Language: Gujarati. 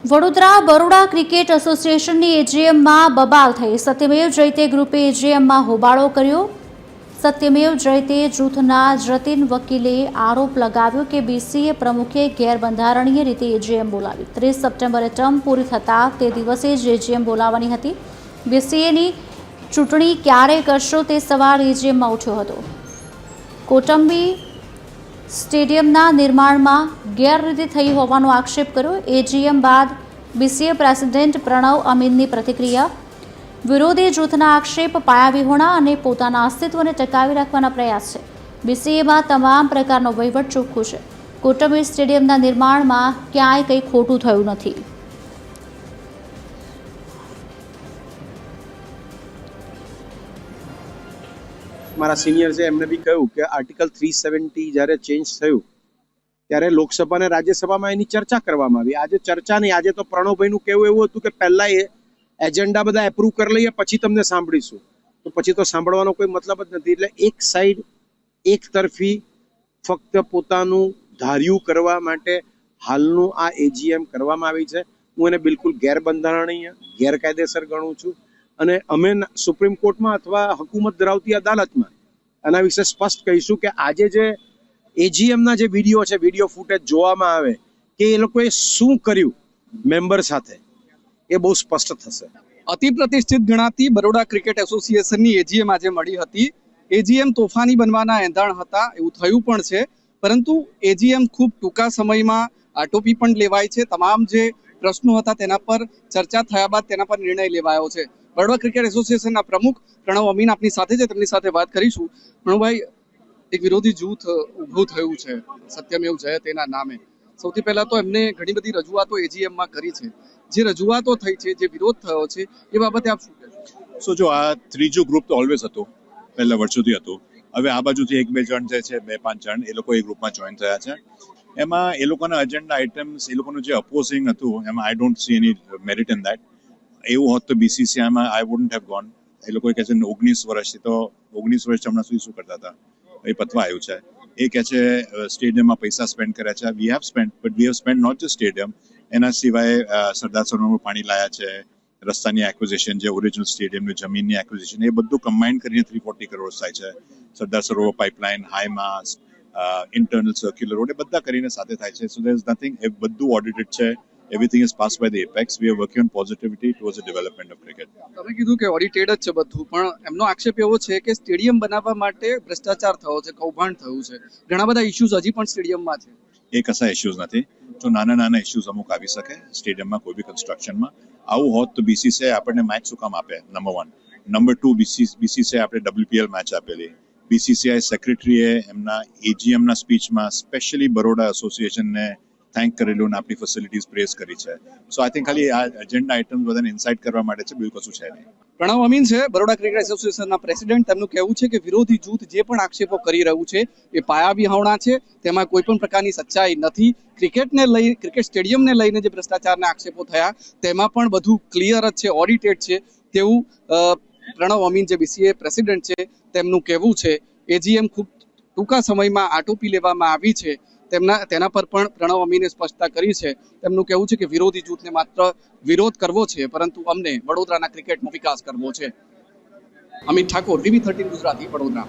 વડોદરા બરોડા ક્રિકેટ એસોસિએશનની એજીએમમાં બબાલ થઈ. સત્યમેવ જયતે ગ્રુપે એજીએમમાં હોબાળો કર્યો. સત્યમેવ જયતે જૂથના જતીન વકીલે આરોપ લગાવ્યો કે બીસીએ પ્રમુખે ગેરબંધારણીય રીતે એજીએમ બોલાવી. 30 સપ્ટેમ્બરે ટર્મ પૂરી થતાં તે દિવસે જ એજીએમ બોલાવવાની હતી. બીસીએની ચૂંટણી ક્યારે કરશો તે સવાલ એજીએમમાં ઉઠ્યો હતો. કોટંબી સ્ટેડિયમના નિર્માણમાં ગેરરીતિ થઈ હોવાનો આક્ષેપ કર્યો. એજીએમ બાદ બીસીએ પ્રેસિડેન્ટ પ્રણવ અમીનની પ્રતિક્રિયા. વિરોધી જૂથના આક્ષેપ પાયાવિહોણા અને પોતાના અસ્તિત્વને ટકાવી રાખવાના પ્રયાસ છે. બીસીએમાં તમામ પ્રકારનો વહીવટ ચોખ્ખું છે. કોટંબી સ્ટેડિયમના નિર્માણમાં ક્યાંય કંઈ ખોટું થયું નથી. મારા સિનિયર છે એમને બી કહ્યું કે આર્ટિકલ 370 જ્યારે ચેન્જ થયું ત્યારે લોકસભા અને રાજ્યસભામાં એની ચર્ચા કરવામાં આવી. આજે ચર્ચા નહીં, આજે તો પ્રણવભાઈનું કહેવું એવું હતું કે પહેલા એ એજન્ડા બધા એપ્રૂવ કરી લઈએ પછી તમને સાંભળીશું. તો પછી તો સાંભળવાનો કોઈ મતલબ જ નથી. એટલે એક સાઈડ એક તરફી ફક્ત પોતાનું ધાર્યું કરવા માટે હાલનું આ એજીએમ કરવામાં આવી છે. હું એને બિલકુલ ગેરબંધારણીય ગેરકાયદેસર ગણું છું અને અમે સુપ્રીમ કોર્ટમાં અથવા હુકુમત ધરાવતી અદાલતમાં એના વિશે સ્પષ્ટ કહીશું કે આજે જે એજીએમના જે વિડીયો છે, વિડીયો ફૂટેજ જોવામાં આવે કે એ લોકોએ શું કર્યું મેમ્બર સાથે, એ બહુ સ્પષ્ટ થશે. અતિ પ્રતિષ્ઠિત ગણાતી બરોડા ક્રિકેટ એસોસિએશનની એજીએમ આજે મળી હતી. એજીએમ તોફાની બનવાના એંધાણ હતા, એવું થયું પણ છે. પરંતુ એજીએમ ખૂબ ટૂંકા સમયમાં આટોપી પણ લેવાય છે. તમામ જે પ્રશ્નો હતા તેના પર ચર્ચા થયા બાદ તેના પર નિર્ણય લેવાયો છે. બરોડા ક્રિકેટ એસોસિએશનના પ્રમુખ પ્રણવ અમીન આપની સાથે છે, તેમની સાથે વાત કરીશું. પ્રણવભાઈ, એક વિરોધી જૂથ ઊભું થયું છે સત્યમેવ જયતેના નામે. સૌથી પહેલા તો એમને ઘણી બધી રજૂઆતો એજીએમમાં કરી છે. જે રજૂઆતો થઈ છે, જે વિરોધ થયો છે, એ બાબતે આપ શું કહેશો? જો આ ત્રીજું ગ્રુપ તો ઓલવેઝ હતું, પહેલા વર્ષોથી હતું. હવે આ બાજુથી એક બે જણ જે છે, 2-5 જણ, એ લોકો એ ગ્રુપમાં જોઈન થયા છે. એમાં એ લોકોના એજન્ડા આઇટમ્સ, એ લોકોનું જે અપોઝિંગ હતું, એમાં I don't see any merit in that. એવું હોત તો બીસીસીઆઈમાં આઈ વુડન્ટ હેવ ગોન. એ લોકો કહે છે 19 વર્ષથી, તો 19 વર્ષ હમણાં સુધી શું કરતા હતા એ પતવા આવ્યું છે. એ કહે છે સ્ટેડિયમમાં પૈસા સ્પેન્ડ કર્યા છે. We have spend, but we have spend not just stadium. એના સિવાય સરદાર સરોવરમાં પાણી લાયા છે, રસ્તાની એક્વિઝિશન, જે ઓરિજિનલ સ્ટેડિયમની જમીનની એક્વિઝિશન, એ બધું કમ્બાઇન્ડ કરીને 340 કરોડ થાય છે. સરદાર સરોવર પાઇપલાઇન, હાઈ માસ્ટ, ઇન્ટરનલ સર્ક્યુલર રોડ, એ બધા કરીને સાથે થાય છે. સો દેર ઇઝ નથિંગ, એ બધું ઓડિટેડ છે. Everything is passed by the apex. We are working on positivity towards the development of cricket. તમે કીધું કે ઓડિટેડ જ છે બધું, પણ એમનો આક્ષેપ એવો છે કે સ્ટેડિયમ બનાવવા માટે ભ્રષ્ટાચાર થયો છે, કૌભાંડ થયું છે. ઘણા બધા ઇશ્યુઝ હજી પણ સ્ટેડિયમમાં છે. એ કશા ઇશ્યુઝ નથી. જો નાના ઇશ્યુઝ અમુક આવી શકે સ્ટેડિયમમાં, કોઈ બી કન્સ્ટ્રક્શનમાં. આવું હોત તો બીસીસીઆઈ આપણને મેચ શું કામ આપે? નંબર 1. નંબર 2, બીસીસીઆઈ આપણે WPL મેચ આપેલી. બીસીસીઆઈ સેક્રેટરીએ એમના એજીએમના સ્પીચમાં સ્પેશિયલી બરોડા એસોસિએશનને થેન્ક કરેલું અને આપણી ફેસિલિટીઝ પ્રેઝ કરી છે. સો આઈ થિંક ખાલી આ એજન્ડા આઇટમ્સ બધાને ઇન્સાઇટ કરવા માટે છે, બીજું કશું છે નહીં. પ્રણવ અમીન છે બરોડા ક્રિકેટ એસોસિએશનના પ્રેસિડેન્ટ. તેમનું કહેવું છે કે વિરોધી જૂથ જે પણ આક્ષેપો કરી રહ્યું છે એ પાયાવિહોણા છે, તેમાં કોઈ પણ પ્રકારની સચ્ચાઈ નથી. ક્રિકેટ સ્ટેડિયમને લઈને જે ભ્રષ્ટાચારના આક્ષેપો થયા તેમાં પણ બધું ક્લિયર જ છે, ઓડિટેડ છે, તેવું પ્રણવ અમીન જે બીસીએ પ્રેસિડેન્ટ છે તેમનું કહેવું છે. એજીએમ ખૂબ ટૂંકા સમયમાં આટોપી લેવામાં આવી છે, તેના પર પણ પ્રણવ અમીને સ્પષ્ટતા કરી છે. તેમનું કહેવું છે કે વિરોધી જૂથને માત્ર વિરોધ કરવો છે, પરંતુ અમને વડોદરાના ક્રિકેટનો વિકાસ કરવો છે. અમિત ઠાકોર, TV13 ગુજરાતી, વડોદરા.